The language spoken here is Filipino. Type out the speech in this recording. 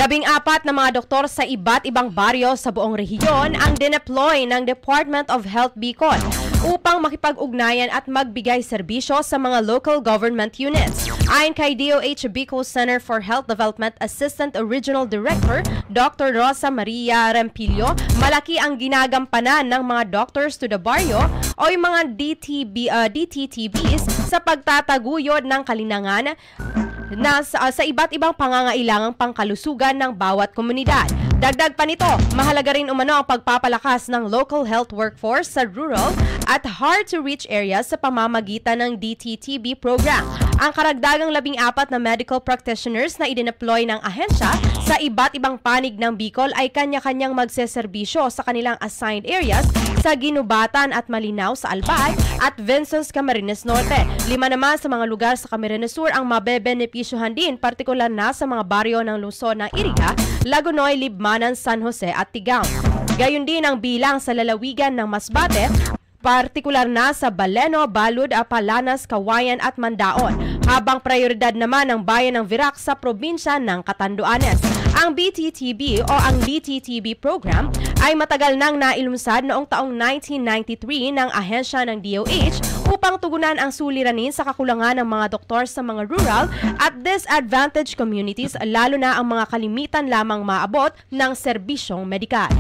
14 na mga doktor sa iba't ibang baryo sa buong rehiyon ang dineploy ng Department of Health Bicol upang makipag-ugnayan at magbigay serbisyo sa mga local government units. Ayon kay DOH Bicol Center for Health Development Assistant Regional Director Dr. Rosa Maria Rempilio, malaki ang ginagampanan ng mga doctors to the baryo o yung mga DTTBs sa pagtataguyod ng kalinangan sa iba't ibang pangangailangang pangkalusugan ng bawat komunidad. Dagdag pa nito, mahalaga rin umano ang pagpapalakas ng local health workforce sa rural at hard-to-reach areas sa pamamagitan ng DTTB program. Ang karagdagang 14 na medical practitioners na idineploy ng ahensya sa iba't ibang panig ng Bicol ay kanya-kanyang magseserbisyo sa kanilang assigned areas sa Ginubatan at Malinaw sa Albay at Vincent's Camarines Norte. 5 naman sa mga lugar sa Camarines Sur ang mabebenepisyuhan din, partikular na sa mga baryo ng lungsod ng Iriga, Lagunoy, Libmanan, San Jose at Tigao. Gayon din ang bilang sa lalawigan ng Masbate, partikular na sa Baleno, Balud, Apalanas, Kawayan at Mandaon, habang prioridad naman ng bayan ng Virac sa probinsya ng Catanduanes. Ang BTTB o ang DTTB program ay matagal nang nailumsad noong taong 1993 ng ahensya ng DOH upang tugunan ang suliranin sa kakulangan ng mga doktor sa mga rural at disadvantaged communities, lalo na ang mga kalimitan lamang maabot ng serbisyong medikal.